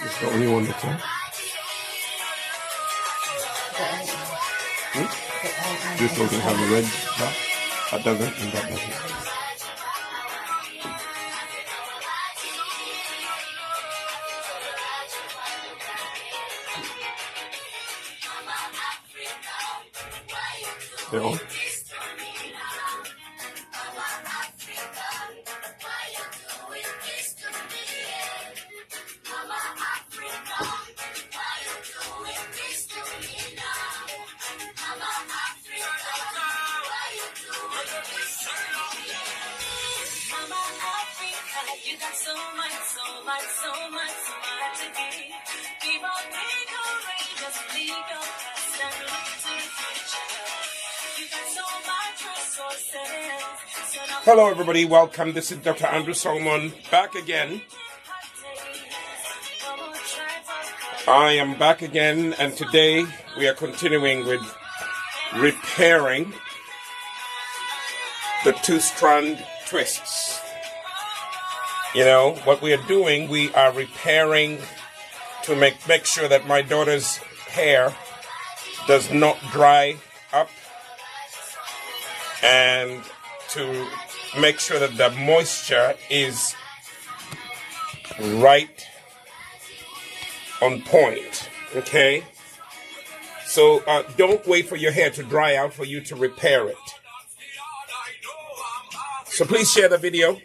It's the only one that's on. This doesn't have a red dot. That doesn't, and that doesn't. They're on. You got so much to give. Keep on being courageous, leave your past and look to the future. You got so much resources. Hello, everybody. Welcome. This is Dr. Andrew Solomon back again. I am back again, and today we are continuing with repairing the 2-strand twists. You know, what we are doing, we are repairing to make sure that my daughter's hair does not dry up, and to make sure that the moisture is right on point, okay? So don't wait for your hair to dry out for you to repair it. So please share the video.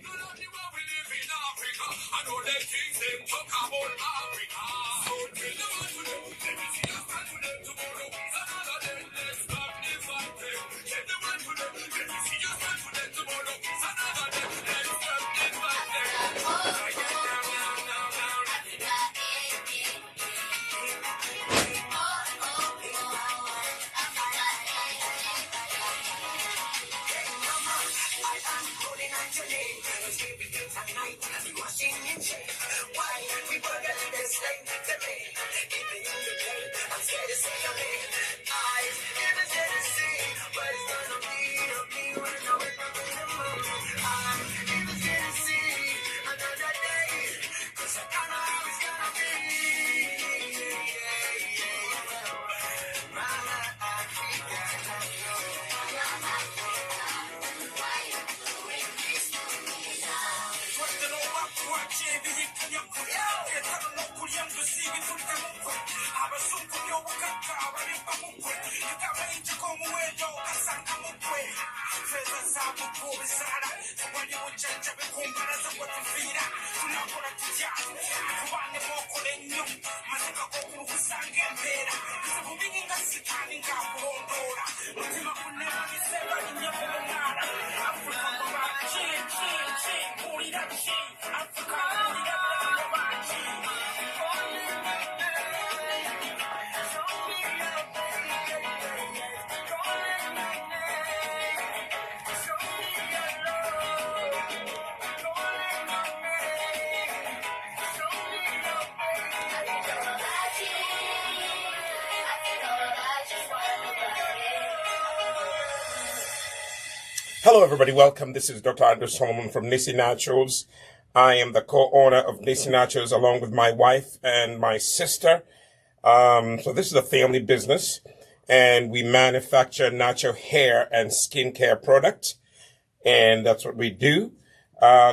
Hello, everybody. Welcome. This is Dr. Andrew Solomon from Nisi Naturals. I am the co-owner of Nisi Naturals along with my wife and my sister. So this is a family business, and we manufacture natural hair and skincare products, and that's what we do.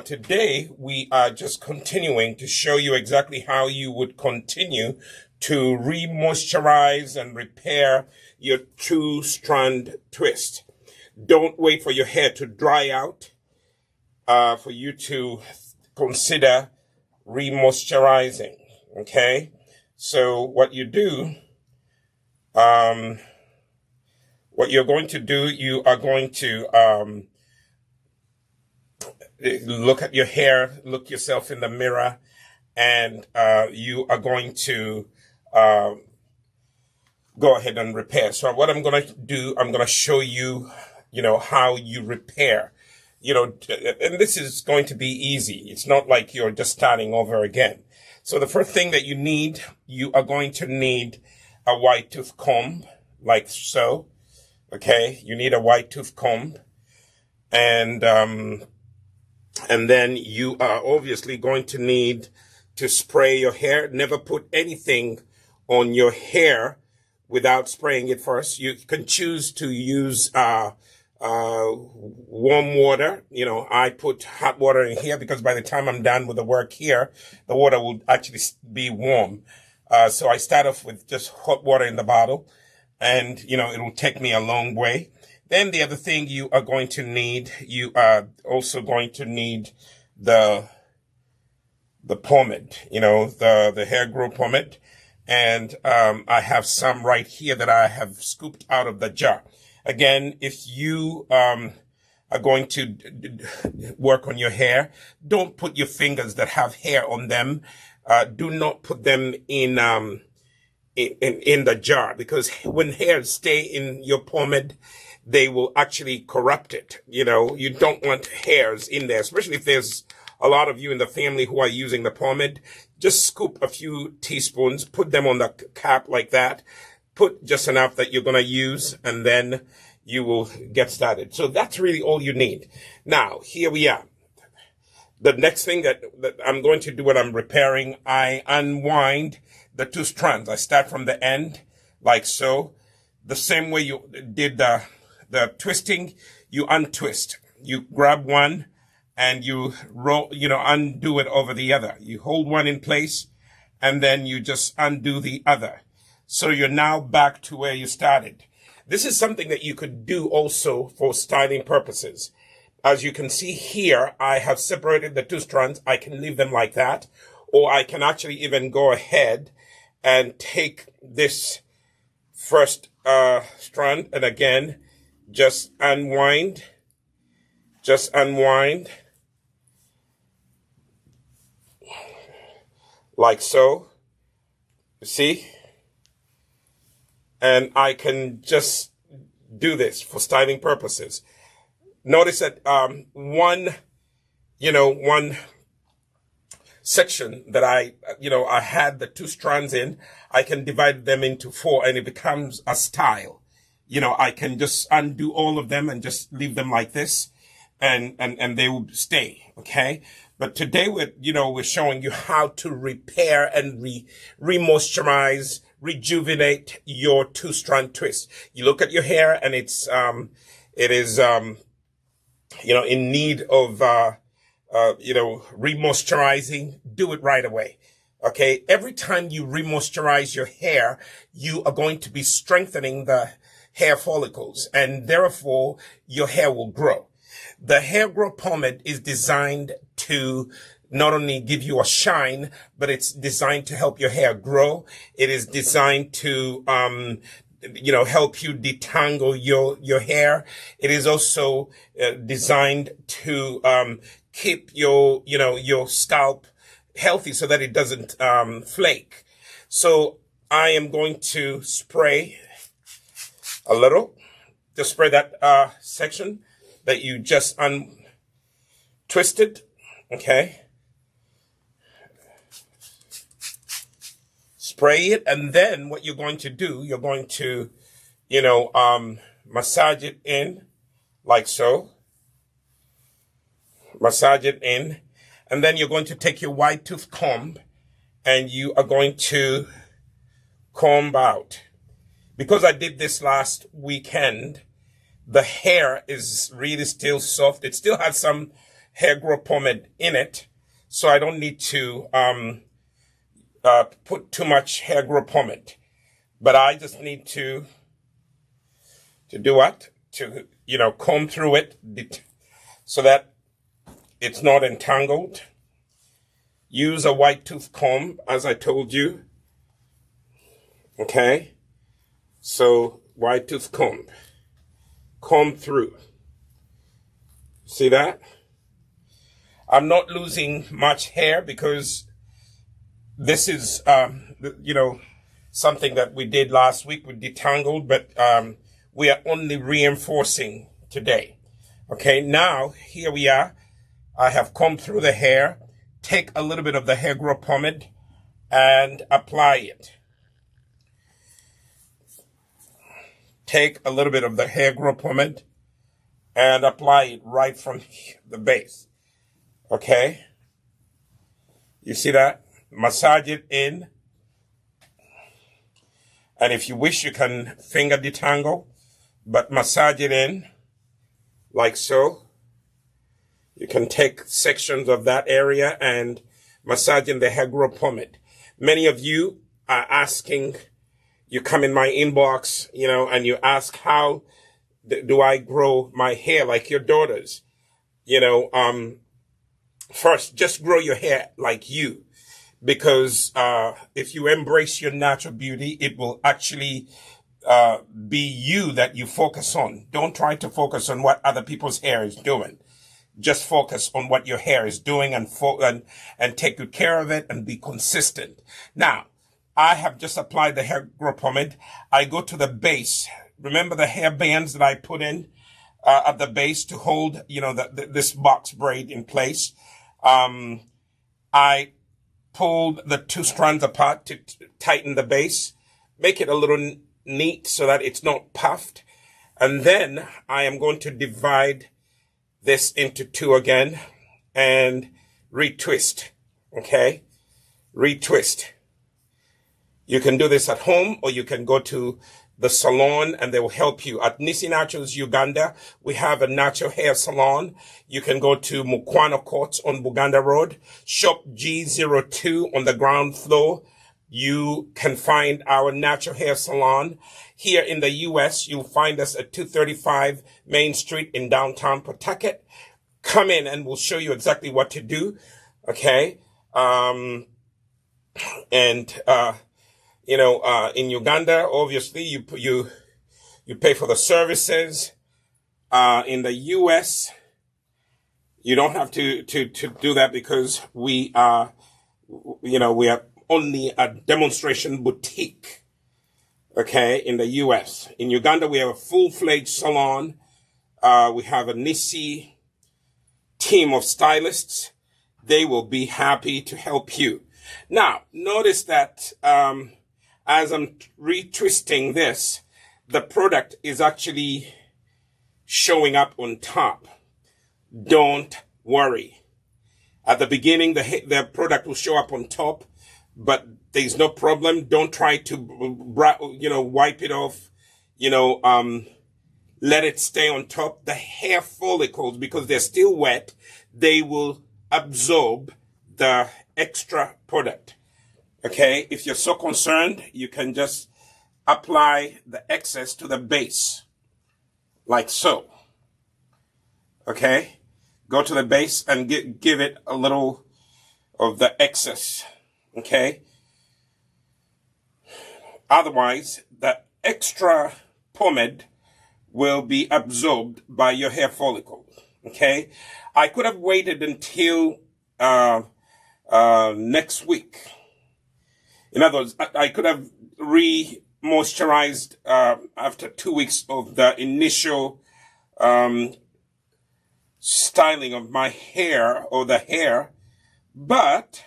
Today, we are just continuing to show you exactly how you would continue to re-moisturize and repair your 2-strand twist. Don't wait for your hair to dry out for you to consider re-moisturizing, okay? So what you do, what you're going to do, you are going to look at your hair, look yourself in the mirror, and you are going to go ahead and repair. So what I'm going to do, I'm going to show you, how you repair, and this is going to be easy. It's not like you're just starting over again. So the first thing that you are going to need a white tooth comb, like so. Okay, you need a white tooth comb, and then you are obviously going to need to spray your hair. Never put anything on your hair without spraying it first. You can choose to use warm water. You know, I put hot water in here because by the time I'm done with the work here, the water will actually be warm. So I start off with just hot water in the bottle, and, you know, it will take me a long way. Then the other thing you are going to need, you are also going to need the pomade, you know, the HairGro Pomade. And I have some right here that I have scooped out of the jar. Again, if you are going to work on your hair, don't put your fingers that have hair on them. Do not put them in the jar, because when hairs stay in your pomade, they will actually corrupt it. You know, you don't want hairs in there, especially if there's a lot of you in the family who are using the pomade. Just scoop a few teaspoons, put them on the cap like that. Put just enough that you're going to use, and then you will get started. So that's really all you need. Now, here we are. The next thing that I'm going to do when I'm repairing, I unwind the two strands. I start from the end, like so. The same way you did the twisting, you untwist. You grab one and you roll, you know, undo it over the other. You hold one in place and then you just undo the other. So you're now back to where you started. This is something that you could do also for styling purposes. As you can see here, I have separated the two strands. I can leave them like that, or I can actually even go ahead and take this first strand and again, just unwind, like so, you see? And I can just do this for styling purposes. Notice that one section that I had the two strands in, I can divide them into 4 and it becomes a style. You know, I can just undo all of them and just leave them like this, and they will stay, okay? But today we're showing you how to repair and remoisturize, rejuvenate your two-strand twist. You look at your hair and it is in need of remoisturizing. Do it right away. Okay? Every time you remoisturize your hair, you are going to be strengthening the hair follicles, and therefore your hair will grow. The HairGro Pomade is designed to not only give you a shine, but it's designed to help your hair grow. It is designed to, help you detangle your hair. It is also designed to keep your scalp healthy so that it doesn't flake. So I am going to spray a little, to spray that section that you just untwisted, okay? Spray it, and then what you're going to do, you're going to, massage it in, like so. Massage it in, and then you're going to take your white tooth comb, and you are going to comb out. Because I did this last weekend, the hair is really still soft. It still has some HairGro Pomade in it, so I don't need to put too much HairGro Pomade. But I just need to do what? To, comb through it so that it's not entangled. Use a white tooth comb, as I told you. Okay? So, white tooth comb. Comb through. See that? I'm not losing much hair because this is, something that we did last week. We detangled, but we are only reinforcing today. Okay, now, here we are. I have combed through the hair. Take a little bit of the HairGro Pomade and apply it. take a little bit of the HairGro Pomade and apply it right from the base. Okay? You see that? Massage it in. And if you wish, you can finger detangle, but massage it in like so. You can take sections of that area and massage in the HairGro Pomade. Many of you are asking, you come in my inbox, and you ask, how do I grow my hair like your daughters? First, just grow your hair like you. Because if you embrace your natural beauty, it will actually be you that you focus on. Don't try to focus on what other people's hair is doing. Just focus on what your hair is doing and take good care of it and be consistent. Now, I have just applied the HairGro Pomade. I go to the base. Remember the hair bands that I put in at the base to hold, this box braid in place. I pulled the two strands apart to tighten the base, make it a little neat so that it's not puffed. And then I am going to divide this into two again and retwist. Okay? Retwist. You can do this at home, or you can go to the salon and they will help you. At Nisi Naturals Uganda, we have a natural hair salon. You can go to Mukwano Courts on Buganda Road, shop G02 on the ground floor. You can find our natural hair salon. Here in the U.S., you'll find us at 235 Main Street in downtown Pawtucket. Come in and we'll show you exactly what to do. Okay? In Uganda, obviously, you pay for the services. In the U.S., you don't have to do that because we are only a demonstration boutique. Okay, in the U.S. In Uganda, we have a full-fledged salon. We have a Nisi team of stylists. They will be happy to help you. Now, notice that as I'm retwisting this, the product is actually showing up on top. Don't worry. At the beginning, the product will show up on top, but there's no problem. Don't try to, wipe it off. Let it stay on top. The hair follicles, because they're still wet, they will absorb the extra product. Okay? If you're so concerned, you can just apply the excess to the base, like so. Okay? Go to the base and give it a little of the excess. Okay? Otherwise, the extra pomade will be absorbed by your hair follicle. Okay? I could have waited until next week. In other words, I could have re-moisturized after 2 weeks of the initial styling of my hair or the hair, but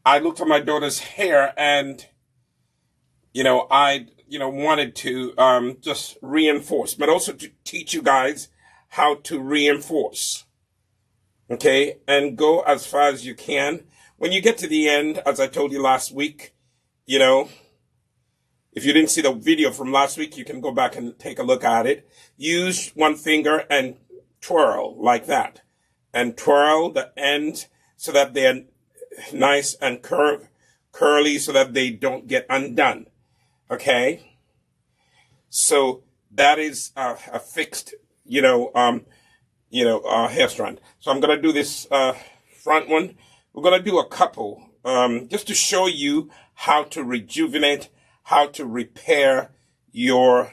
I looked at my daughter's hair and, I wanted to just reinforce, but also to teach you guys how to reinforce. Okay? And go as far as you can. When you get to the end, as I told you last week, if you didn't see the video from last week, you can go back and take a look at it. Use one finger and twirl like that. And twirl the ends so that they're nice and curly so that they don't get undone. Okay? So that is a fixed, hair strand. So I'm going to do this front one. We're going to do a couple just to show you how to rejuvenate, how to repair your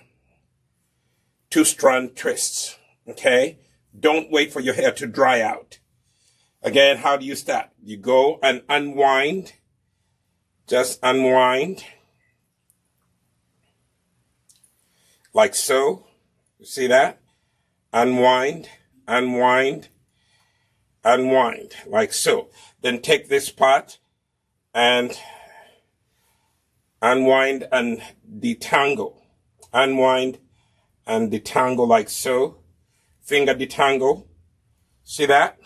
two-strand twists. Okay? Don't wait for your hair to dry out. Again, how do you start? You go and unwind. Just unwind. Like so. You see that? Unwind, unwind, unwind. Like so. Then take this part and Unwind and detangle. Unwind and detangle like so. Finger detangle. See that?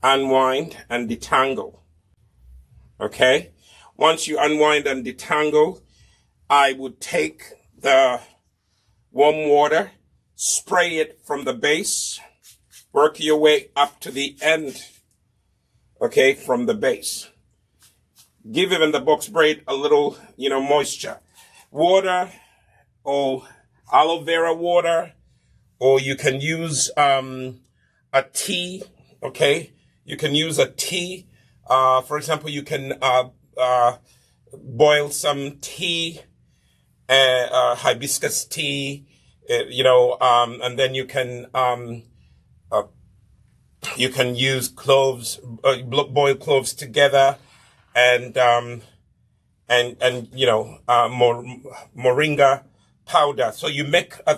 Unwind and detangle. Okay? Once you unwind and detangle, I would take the warm water, spray it from the base, work your way up to the end, okay, from the base. Give even the box braid a little, moisture. Water or aloe vera water, or you can use a tea, okay? You can use a tea. For example, you can boil some tea, hibiscus tea, and then you can use cloves, boil cloves together, and moringa powder. So you make a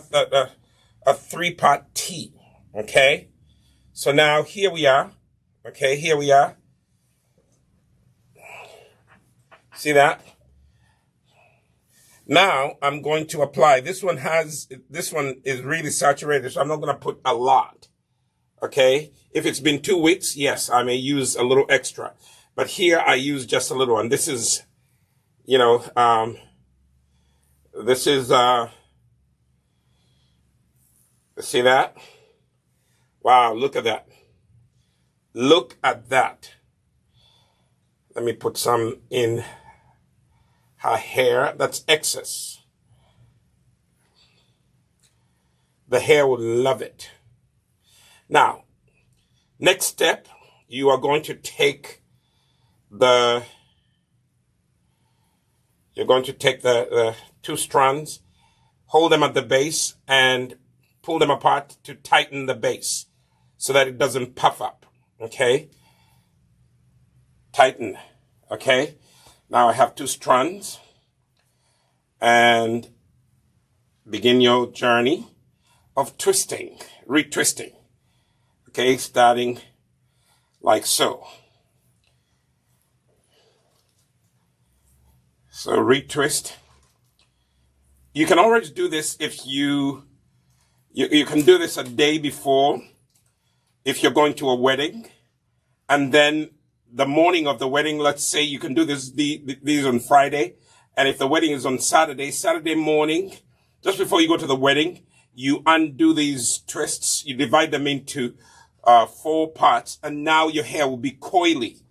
3-part tea. Okay. So now here we are. Okay, here we are. See that? Now I'm going to apply. This one is really saturated, so I'm not going to put a lot. Okay? If it's been 2 weeks, yes, I may use a little extra. But here I use just a little, and this is, see that? Wow, look at that. Look at that. Let me put some in her hair. That's excess. The hair will love it. Now, next step, you are going to take the 2 strands, hold them at the base, and pull them apart to tighten the base so that it doesn't puff up. Okay? Tighten. Okay? Now I have 2 strands, and begin your journey of twisting, retwisting. Okay? Starting like so. So retwist. You can always do this if you can do this a day before if you're going to a wedding, and then the morning of the wedding, let's say you can do these on Friday, and if the wedding is on Saturday morning, just before you go to the wedding, you undo these twists, you divide them into 4 parts, and now your hair will be coily,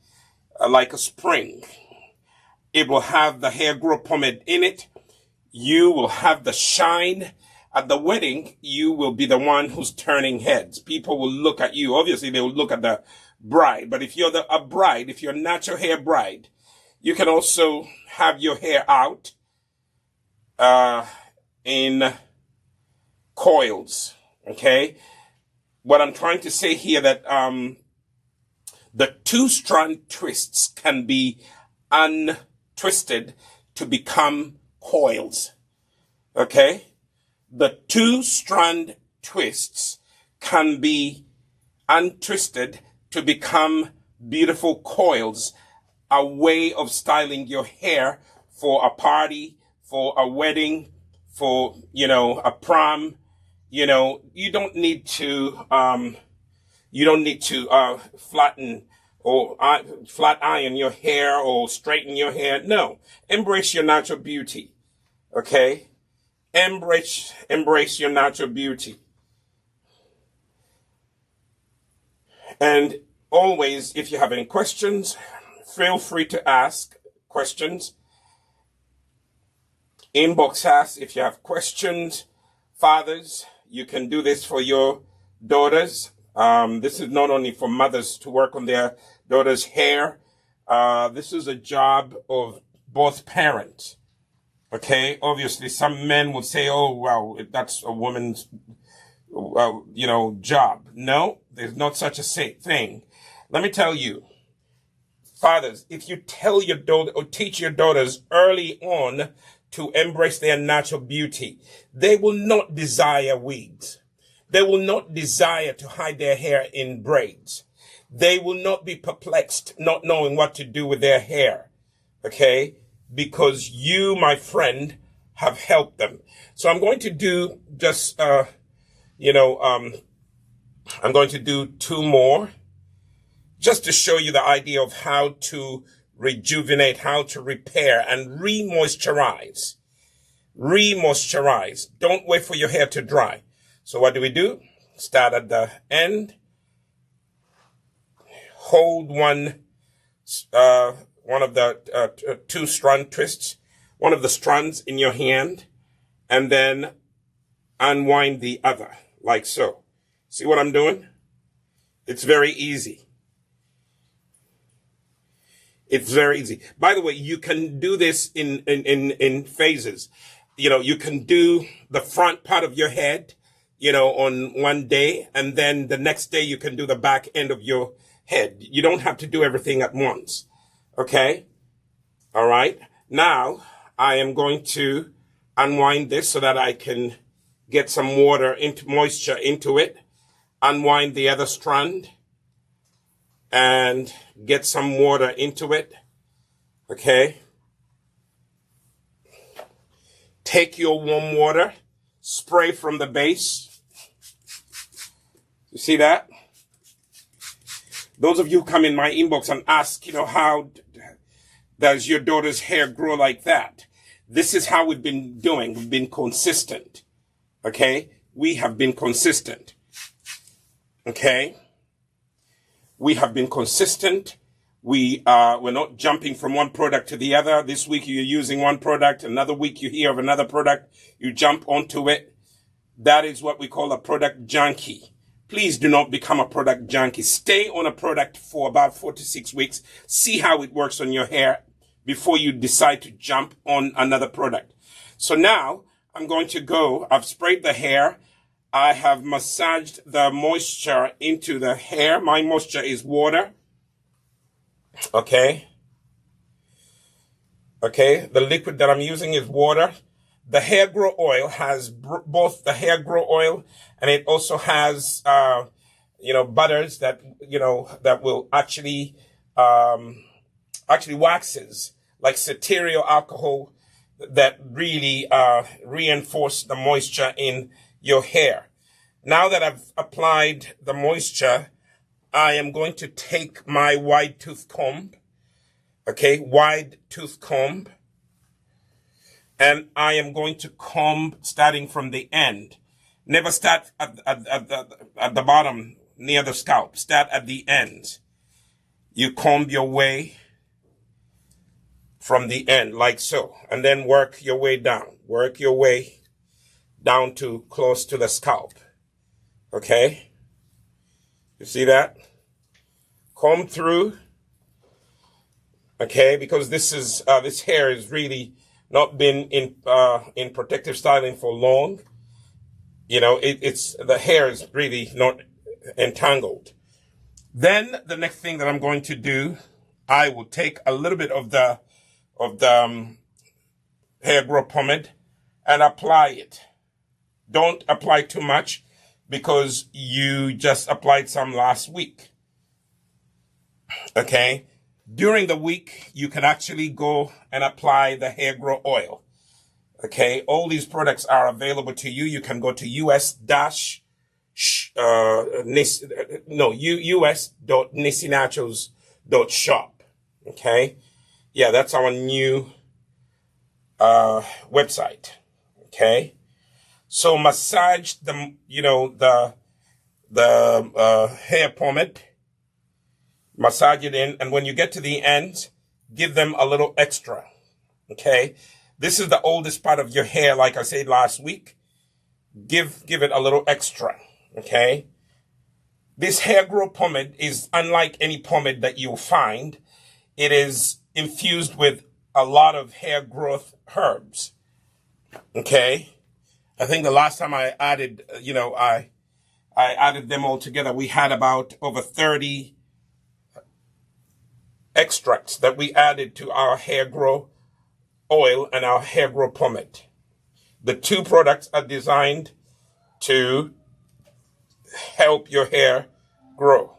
like a spring. It will have the HairGro Pomade in it. You will have the shine. At the wedding, you will be the one who's turning heads. People will look at you. Obviously, they will look at the bride. But if you're a bride, if you're a natural hair bride, you can also have your hair out in coils. Okay? What I'm trying to say here that the 2 strand twists can be untwisted to become coils. Okay? The 2 strand twists can be untwisted to become beautiful coils, a way of styling your hair for a party, for a wedding, for, a prom. You don't need to flatten or flat iron your hair or straighten your hair. No, embrace your natural beauty. Okay? Embrace your natural beauty. And always, if you have any questions, feel free to ask questions. Inbox us if you have questions. Fathers, you can do this for your daughters. This is not only for mothers to work on their daughters' hair. This is a job of both parents. Okay, obviously some men would say, oh, well, that's a woman's, job. No, there's not such a thing. Let me tell you, fathers, if you tell your daughter or teach your daughters early on to embrace their natural beauty, they will not desire wigs. They will not desire to hide their hair in braids. They will not be perplexed, not knowing what to do with their hair. Okay? because you, my friend, have helped them. So I'm going to do just, I'm going to do 2 more just to show you the idea of how to rejuvenate, how to repair and re-moisturize. Re-moisturize. Don't wait for your hair to dry. So what do? Start at the end. Hold one of the 2 strand twists, one of the strands in your hand, and then unwind the other, like so. See what I'm doing? It's very easy. It's very easy. By the way, you can do this in phases. You can do the front part of your head, on one day, and then the next day you can do the back end of your head. You don't have to do everything at once. Okay? All right. Now, I am going to unwind this so that I can get some moisture into it. Unwind the other strand and get some water into it. Okay? Take your warm water, spray from the base. You see that? Those of you who come in my inbox and ask, how does your daughter's hair grow like that? This is how we've been doing. We've been consistent. Okay? We have been consistent. Okay? We have been consistent. We're not jumping from one product to the other. This week you're using one product. Another week you hear of another product. You jump onto it. That is what we call a product junkie. Please do not become a product junkie. Stay on a product for about 4 to 6 weeks. See how it works on your hair before you decide to jump on another product. So now I'm going to go. I've sprayed the hair. I have massaged the moisture into the hair. My moisture is water. Okay. Okay. The liquid that I'm using is water. The HairGro oil has both the HairGro oil and it also has, butters that, that will actually waxes like cetearyl alcohol that really, reinforce the moisture in your hair. Now that I've applied the moisture, I am going to take my wide tooth comb. Okay. Wide tooth comb. And I am going to comb starting from the end. Never start at the bottom near the scalp. Start at the end. You comb your way from the end like so. And then work your way down. Work your way down to close to the scalp. Okay? You see that? Comb through. Okay? Because this hair is really not been in protective styling for long. The hair is really not entangled. Then the next thing that I'm going to do, I will take a little bit of the HairGro Pomade and apply it. Don't apply too much because you just applied some last week. Okay? During the week, you can actually go and apply the HairGro oil. Okay? All these products are available to you. You can go to us.nisinaturals.shop. Okay? Yeah, that's our new website. Okay? So massage the hair pomade. Massage it in, and when you get to the end, give them a little extra. Okay? This is the oldest part of your hair, like I said last week. Give it a little extra. Okay? This HairGro Pomade is unlike any pomade that you'll find. It is infused with a lot of hair growth herbs. Okay? I think the last time I added, I added them all together. We had about over 30 extracts that we added to our HairGro oil and our HairGro Pomade. The 2 products are designed to help your hair grow.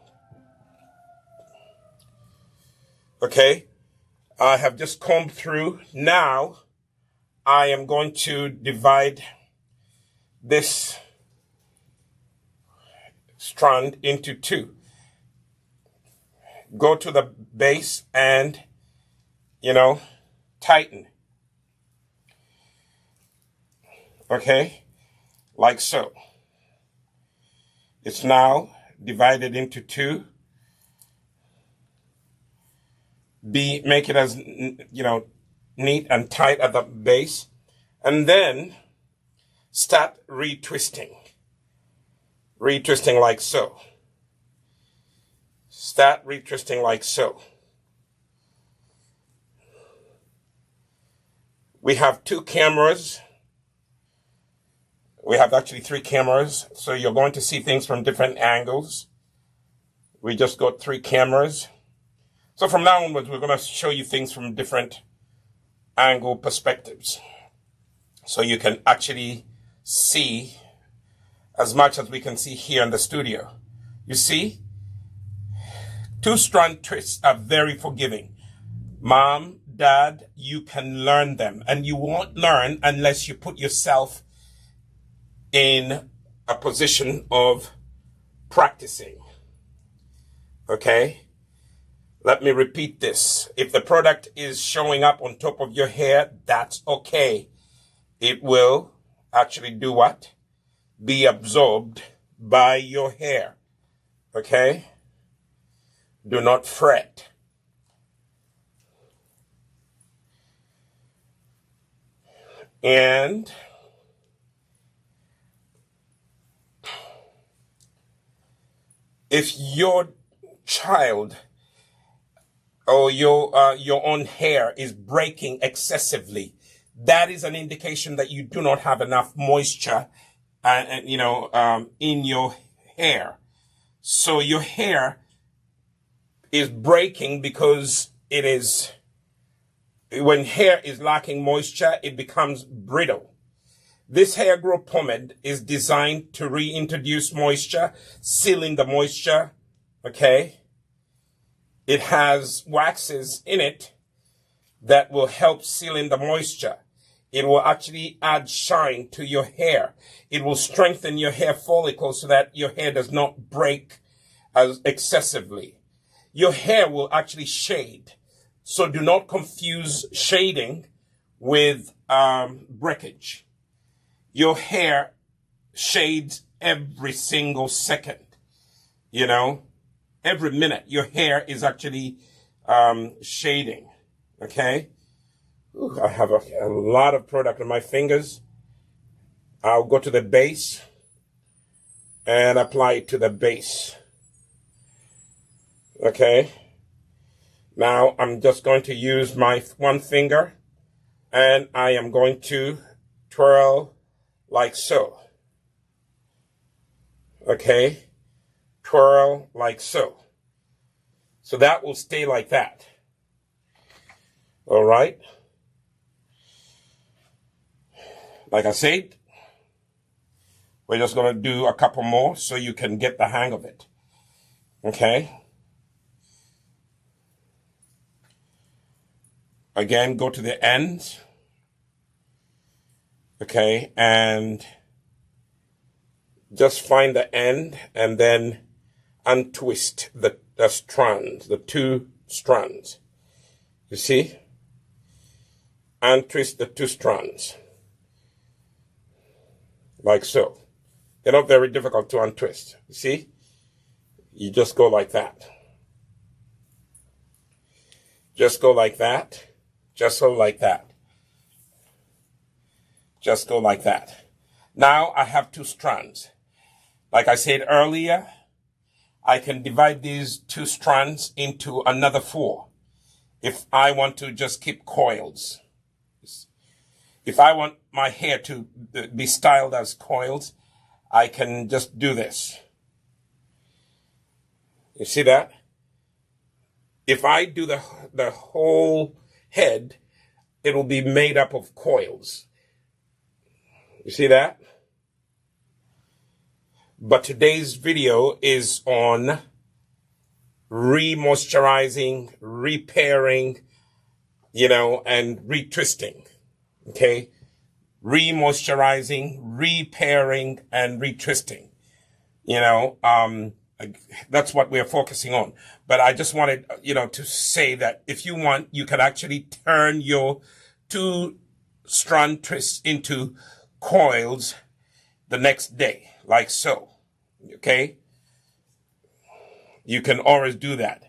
Okay? I have just combed through. Now I am going to divide this strand into two. Go to the base and, tighten. Okay, like so. It's now divided into two. Make it as, neat and tight at the base. And then start retwisting. Retwisting like so. Start retwisting like so. We have two cameras. We have actually three cameras, so you're going to see things from different angles. We just got three cameras. So from now onwards, we're going to show you things from different angle perspectives. So you can actually see as much as we can see here in the studio. You see? Two-strand twists are very forgiving. Mom, Dad, you can learn them. And you won't learn unless you put yourself in a position of practicing. Okay? Let me repeat this. If the product is showing up on top of your hair, that's okay. It will actually do what? Be absorbed by your hair. Okay? Do not fret. And if your child or your own hair is breaking excessively, that is an indication that you do not have enough moisture in your hair. So your hair is breaking because when hair is lacking moisture, it becomes brittle. This HairGro Pomade is designed to reintroduce moisture, sealing the moisture, okay? It has waxes in it that will help seal in the moisture. It will actually add shine to your hair. It will strengthen your hair follicles so that your hair does not break as excessively. Your hair will actually shade. So do not confuse shading with breakage. Your hair shades every single second. Every minute your hair is actually shading. Okay? Ooh, I have a lot of product on my fingers. I'll go to the base and apply it to the base. Okay? Now I'm just going to use my one finger and I am going to twirl like so. Okay? Twirl like so. So that will stay like that. All right? Like I said, we're just going to do a couple more so you can get the hang of it. Okay? Again, go to the ends. Okay, and just find the end and then untwist the strands, the two strands. You see? Untwist the two strands. Like so. They're not very difficult to untwist. You see? You just go like that. Just go like that. Just go like that. Just go like that. Now I have two strands. Like I said earlier, I can divide these two strands into another four if I want to just keep coils. If I want my hair to be styled as coils, I can just do this. You see that? If I do the whole head, it will be made up of coils. You see that? But today's video is on remoisturizing, repairing, and retwisting. Okay. Remoisturizing, repairing, and retwisting. That's what we're focusing on. But I just wanted, to say that if you want, you can actually turn your 2-strand twists into coils the next day, like so. Okay? You can always do that.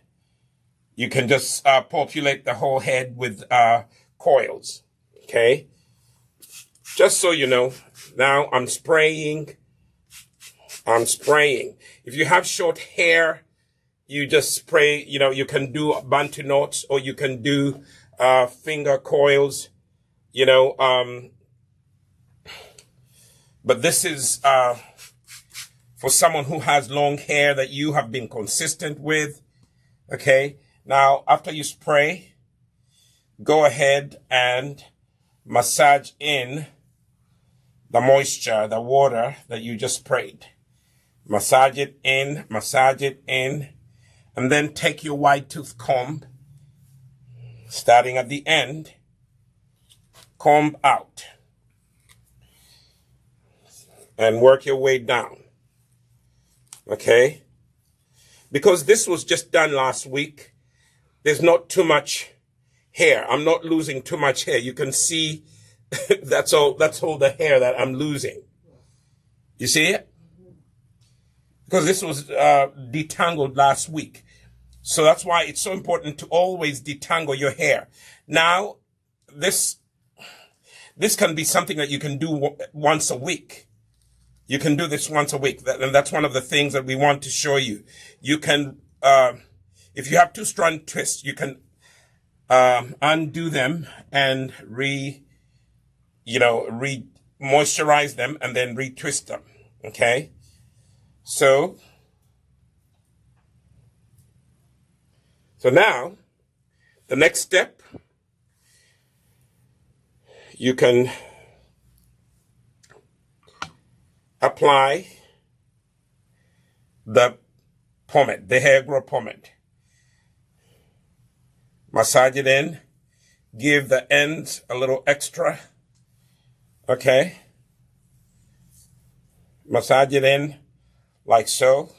You can just populate the whole head with coils. Okay? Just so you know, now I'm spraying. If you have short hair, you just spray, you can do bantu knots, or you can do finger coils, but this is for someone who has long hair that you have been consistent with. Okay. Now, after you spray, go ahead and massage in the moisture, the water that you just sprayed. Massage it in, and then take your wide tooth comb, starting at the end, comb out, and work your way down. Okay? Because this was just done last week, there's not too much hair. I'm not losing too much hair. You can see that's all the hair that I'm losing. You see it? Because this was detangled last week. So that's why it's so important to always detangle your hair. Now, this can be something that you can do once a week. You can do this once a week. And that's one of the things that we want to show you. You can, if you have 2-strand twists, you can undo them and moisturize them and then retwist them. Okay? So now, the next step, you can apply the pomade, the HairGro Pomade. Massage it in, give the ends a little extra, okay? Massage it in like so.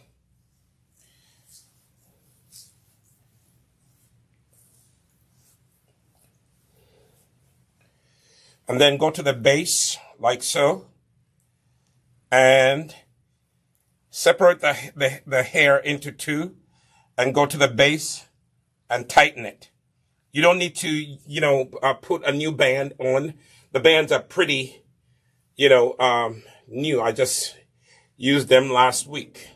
And then go to the base like so. And separate the hair into two and go to the base and tighten it. You don't need to, put a new band on. The bands are pretty, new. I just used them last week.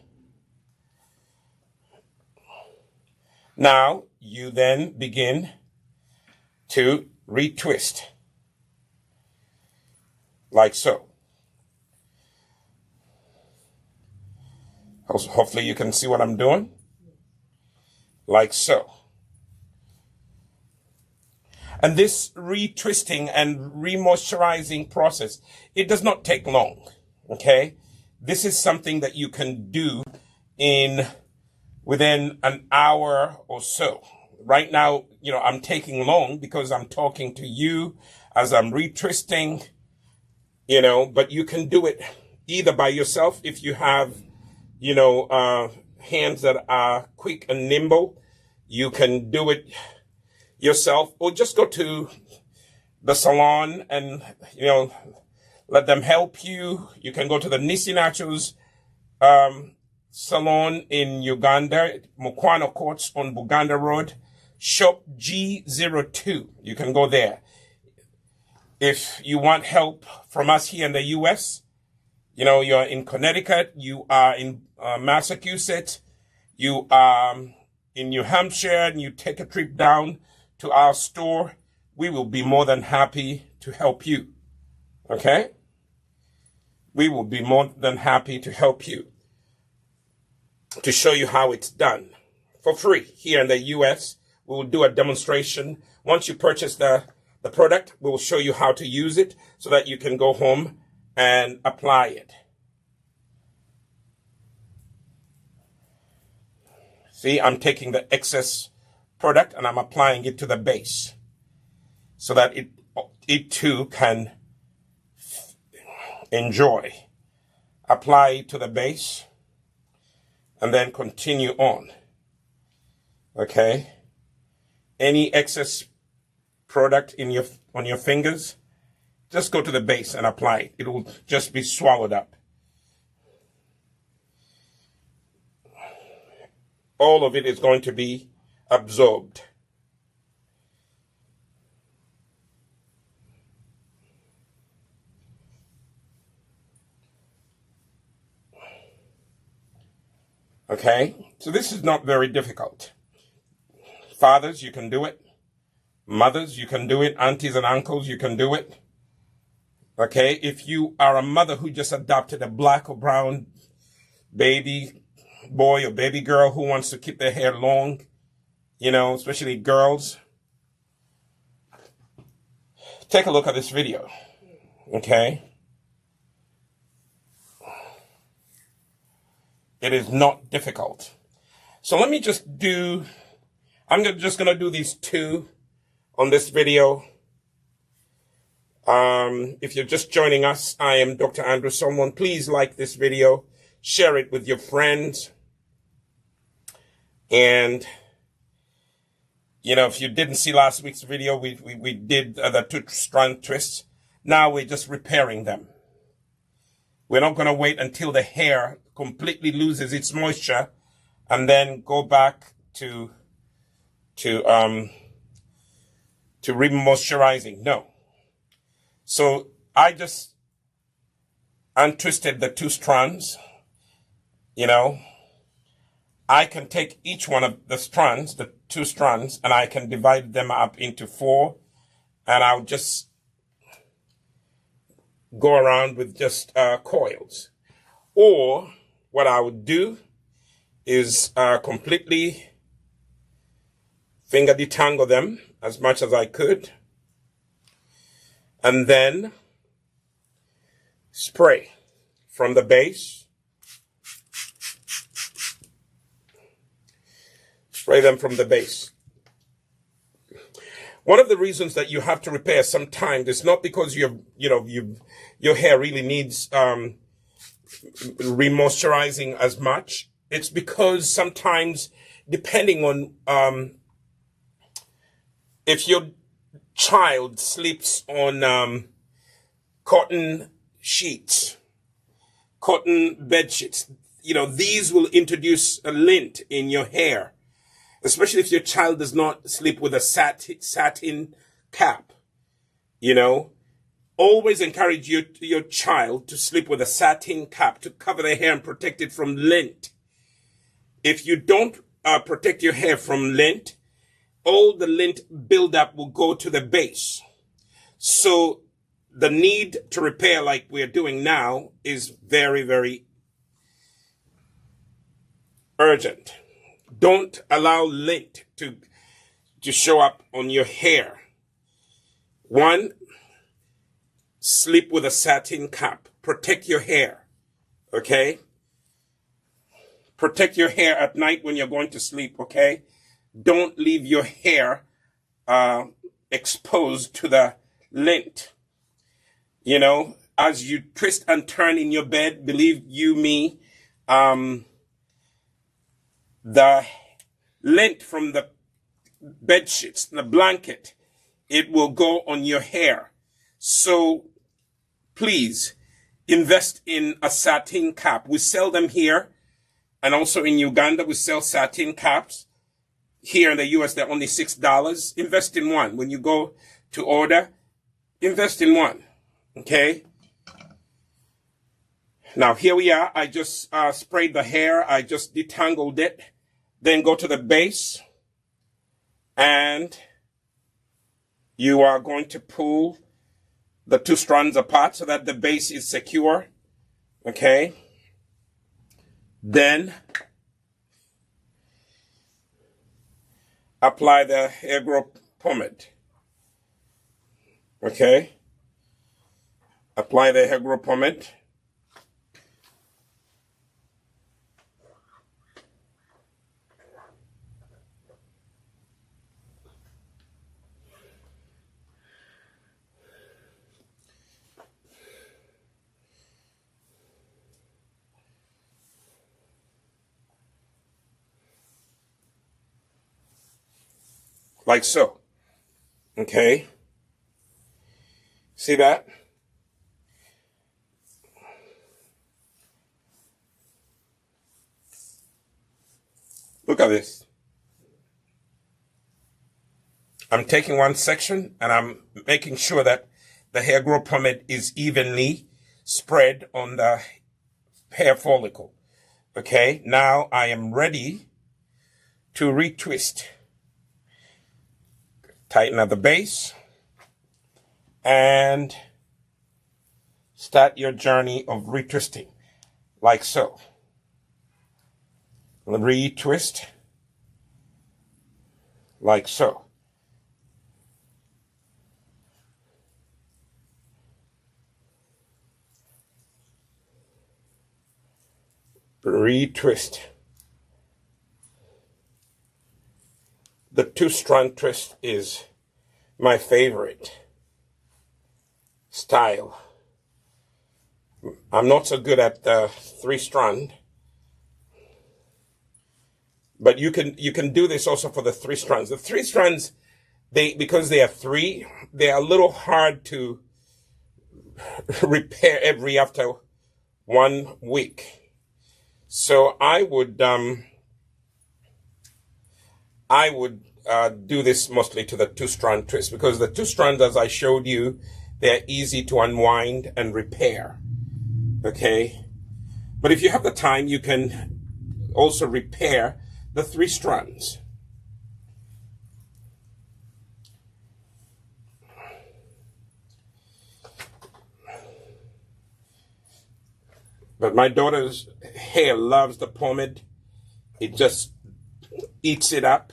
Now, you then begin to retwist. Like so. Hopefully you can see what I'm doing. Like so. And this retwisting and remoisturizing process, it does not take long. Okay? This is something that you can do within an hour or so. Right now, I'm taking long because I'm talking to you as I'm retwisting, but you can do it either by yourself if you have, hands that are quick and nimble. You can do it yourself, or just go to the salon and, let them help you. You can go to the Nisi Naturals salon in Uganda, Mukwano Courts on Buganda Road, shop G02. You can go there. If you want help from us here in the U.S., you're in Connecticut, you are in Massachusetts, you are in New Hampshire, and you take a trip down to our store, we will be more than happy to help you. Okay? We will be more than happy to help you, to show you how it's done for free. Here in the U.S., we will do a demonstration. Once you purchase the product, we will show you how to use it so that you can go home and apply it. See, I'm taking the excess product and I'm applying it to the base. so that it too can enjoy. Apply it to the base and then continue on. Okay? Any excess product on your fingers, just go to the base and apply it. It will just be swallowed up. All of it is going to be absorbed. Okay? So this is not very difficult. Fathers, you can do it. Mothers, you can do it. Aunties and uncles, you can do it. Okay? If you are a mother who just adopted a black or brown baby boy or baby girl who wants to keep their hair long, you know, especially girls, take a look at this video. Okay? It is not difficult. So let me just do, just going to do these two on this video. If you're just joining us, I am Dr. Andrew Solomon. Please like this video, share it with your friends. And, you know, if you didn't see last week's video, we did the 2 strand twists. Now we're just repairing them. We're not going to wait until the hair completely loses its moisture and then go back to remoisturizing. No. So I just untwisted the 2 strands. You know, I can take each one of the strands, the 2 strands, and I can divide them up into 4, and I'll just go around with just coils. Or what I would do is completely finger detangle them as much as I could, and then spray from the base. Spray them from the base. One of the reasons that you have to repair sometimes is not because your hair really needs remoisturizing as much. It's because sometimes, depending on if your child sleeps on cotton sheets, cotton bed sheets, you know, these will introduce a lint in your hair. Especially if your child does not sleep with a satin cap, you know. Always encourage your child to sleep with a satin cap to cover their hair and protect it from lint. If you don't protect your hair from lint, all the lint buildup will go to the base. So the need to repair like we're doing now is very, very urgent. Don't allow lint to show up on your hair. 1, sleep with a satin cap. Protect your hair. Okay? Protect your hair at night when you're going to sleep, okay? Don't leave your hair exposed to the lint. You know, as you twist and turn in your bed, believe you me, the lint from the bed sheets, the blanket, it will go on your hair. So please invest in a satin cap. We sell them here, and also in Uganda we sell satin caps. Here in the US they're only $6. Invest in one. When you go to order, invest in one. Okay? Now here we are. I just sprayed the hair. I just detangled it. Then go to the base, and you are going to pull the 2 strands apart so that the base is secure. Okay? Then apply the HairGro Pomade. Okay? Apply the HairGro Pomade. like so. Okay? See that? Look at this. I'm taking one section and I'm making sure that the HairGro Pomade is evenly spread on the hair follicle. Okay, now I am ready to retwist. Tighten at the base and start your journey of retwisting, like so. Retwist, like so. Retwist. The 2-strand twist is my favorite style. I'm not so good at the 3-strand, but you can do this also for the 3 strands. The 3 strands, because they are 3, they are a little hard to repair after 1 week. So I would do this mostly to the 2-strand twist, because the 2 strands, as I showed you, they're easy to unwind and repair. Okay, but if you have the time, you can also repair the 3 strands. But my daughter's hair loves the pomade. It just eats it up,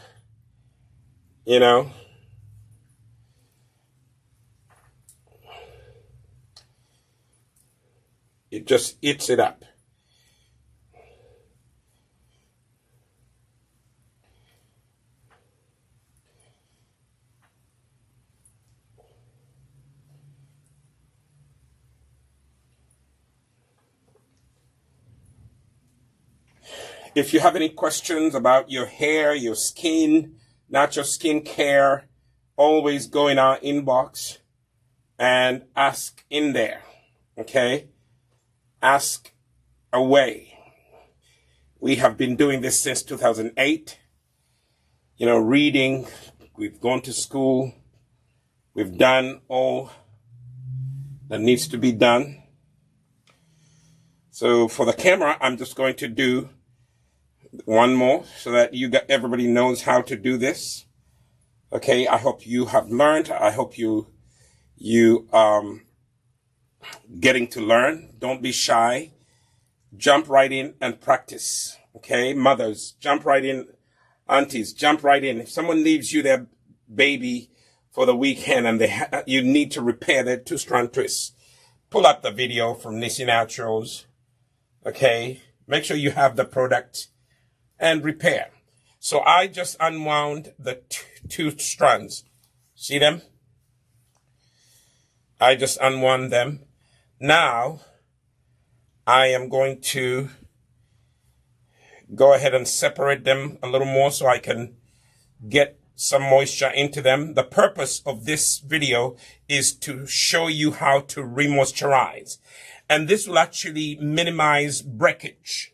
you know. It just eats it up. If you have any questions about your hair, your skin, natural skin care, always go in our inbox and ask in there, okay? Ask away. We have been doing this since 2008. You know, reading, we've gone to school, we've done all that needs to be done. So for the camera, I'm just going to do one more so that everybody knows how to do this. Okay, I hope you have learned. I hope you getting to learn. Don't be shy. Jump right in and practice. Okay, mothers, jump right in. Aunties, jump right in. If someone leaves you their baby for the weekend and you need to repair their 2-strand twists, pull up the video from Nisi Naturals. Okay, make sure you have the product and repair. So I just unwound the 2 strands. See them? I just unwound them. Now I am going to go ahead and separate them a little more so I can get some moisture into them. The purpose of this video is to show you how to remoisturize. And this will actually minimize breakage.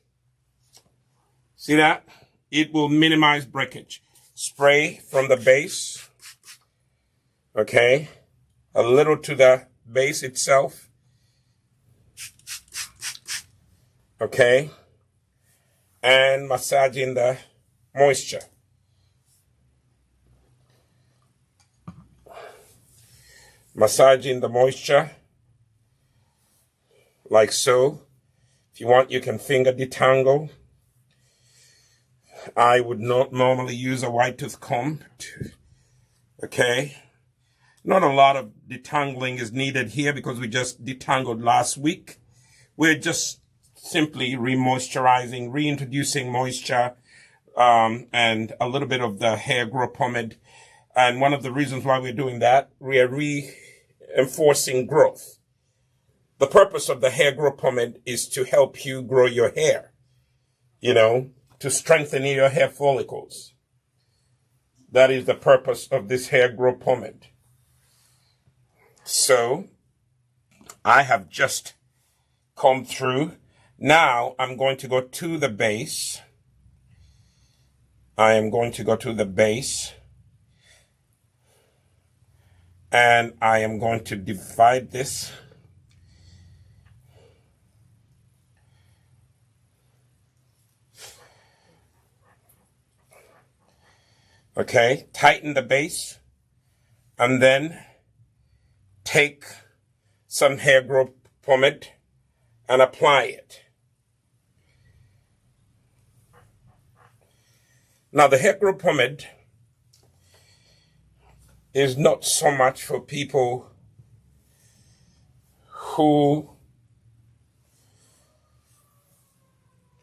See that? It will minimize breakage. Spray from the base. Okay. A little to the base itself. Okay. And massaging the moisture. Massaging the moisture. Like so. If you want, you can finger detangle. I would not normally use a white tooth comb. Okay. Not a lot of detangling is needed here because we just detangled last week. We're just simply remoisturizing, reintroducing moisture, and a little bit of the HairGro Pomade. And one of the reasons why we're doing that, we are reinforcing growth. The purpose of the HairGro Pomade is to help you grow your hair, you know, to strengthen your hair follicles. That is the purpose of this HairGro Pomade. So I have just combed through. Now I'm going to go to the base. I am going to go to the base. And I am going to divide this. Okay, tighten the base, and then take some HairGro Pomade and apply it. Now, the HairGro Pomade is not so much for people who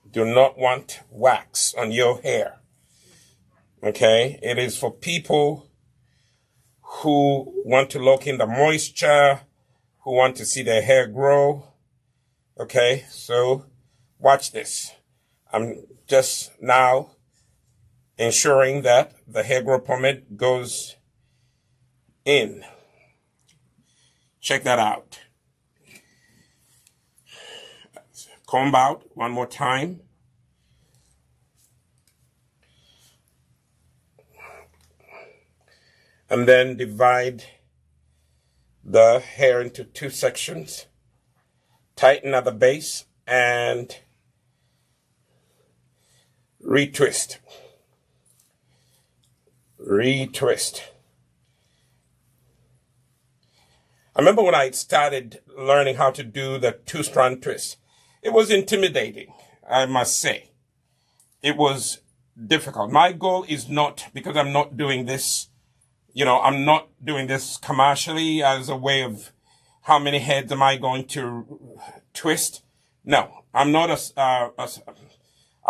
do not want wax on your hair. Okay, it is for people who want to lock in the moisture, who want to see their hair grow. Okay, so watch this. I'm just now ensuring that the HairGro Pomade goes in. Check that out. Comb out one more time. And then divide the hair into two sections. Tighten at the base and retwist. Retwist. I remember when I started learning how to do the two-strand twist, it was intimidating, I must say. It was difficult. My goal is not, because I'm not doing this, I'm not doing this commercially as a way of how many heads am I going to twist. No, I'm not a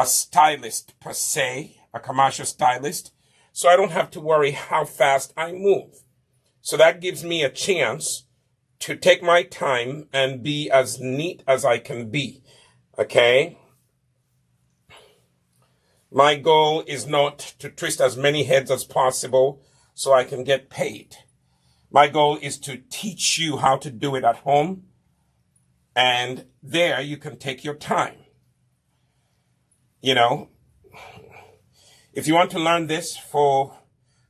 stylist per se, a commercial stylist. So I don't have to worry how fast I move. So that gives me a chance to take my time and be as neat as I can be. Okay? My goal is not to twist as many heads as possible so I can get paid. My goal is to teach you how to do it at home, and there you can take your time. If you want to learn this for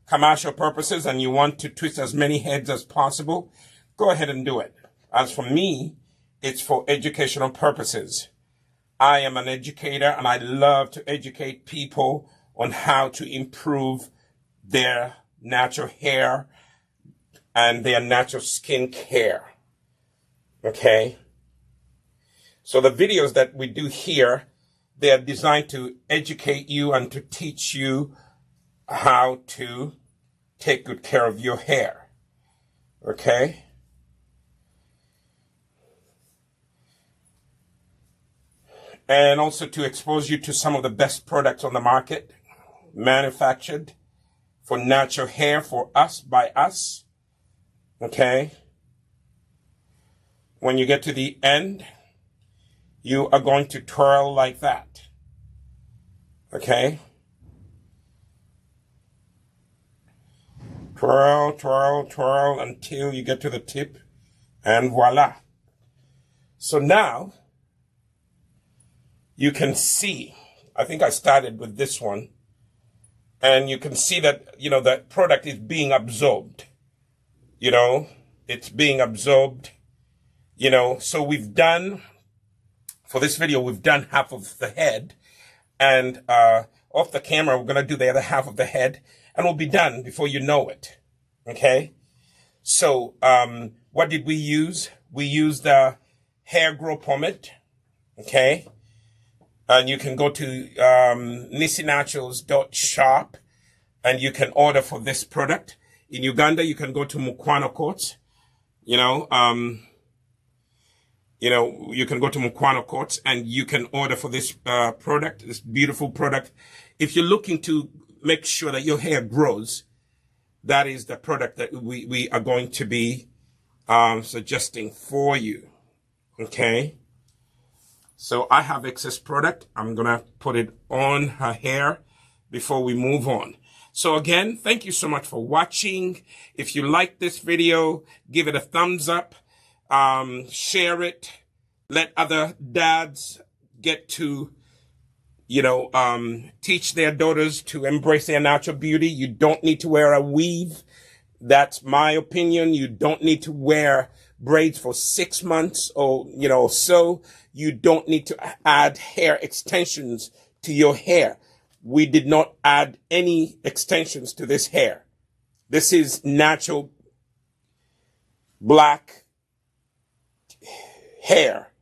commercial purposes and you want to twist as many heads as possible, go ahead and do it. As for me, it's for educational purposes. I am an educator and I love to educate people on how to improve their natural hair and their natural skin care. Okay? So the videos that we do here, they are designed to educate you and to teach you how to take good care of your hair. Okay? And also to expose you to some of the best products on the market, manufactured for natural hair, for us, by us. Okay? When you get to the end, you are going to twirl like that. Okay? Twirl, twirl, twirl until you get to the tip, and voila. So now, you can see, I think I started with this one, and you can see that, that product is being absorbed. It's being absorbed, so we've done, for this video, we've done half of the head, and off the camera, we're going to do the other half of the head, and we'll be done before you know it. Okay? So, what did we use? We used the HairGro Pomade. Okay? And you can go to nisinaturals.shop and you can order for this product. In Uganda, you can go to Mukwano Courts. You can go to Mukwano Courts and you can order for this product, this beautiful product. If you're looking to make sure that your hair grows, that is the product that we are going to be suggesting for you. Okay? So I have excess product. I'm going to put it on her hair before we move on. So again, thank you so much for watching. If you like this video, give it a thumbs up, share it, let other dads get to, teach their daughters to embrace their natural beauty. You don't need to wear a weave. That's my opinion. You don't need to wear braids for 6 months or, so. You don't need to add hair extensions to your hair. We did not add any extensions to this hair. This is natural black hair,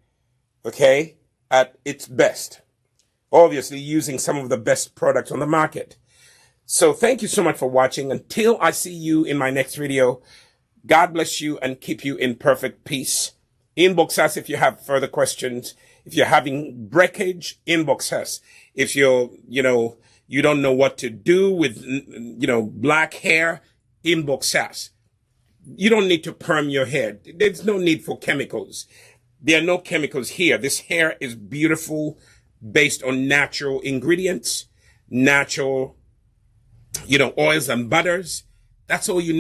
okay, at its best. Obviously using some of the best products on the market. So thank you so much for watching. Until I see you in my next video, God bless you and keep you in perfect peace. Inbox us if you have further questions. If you're having breakage, inbox us. If you're, you don't know what to do with, black hair, inbox us. You don't need to perm your hair. There's no need for chemicals. There are no chemicals here. This hair is beautiful, based on natural ingredients, natural, oils and butters. That's all you need.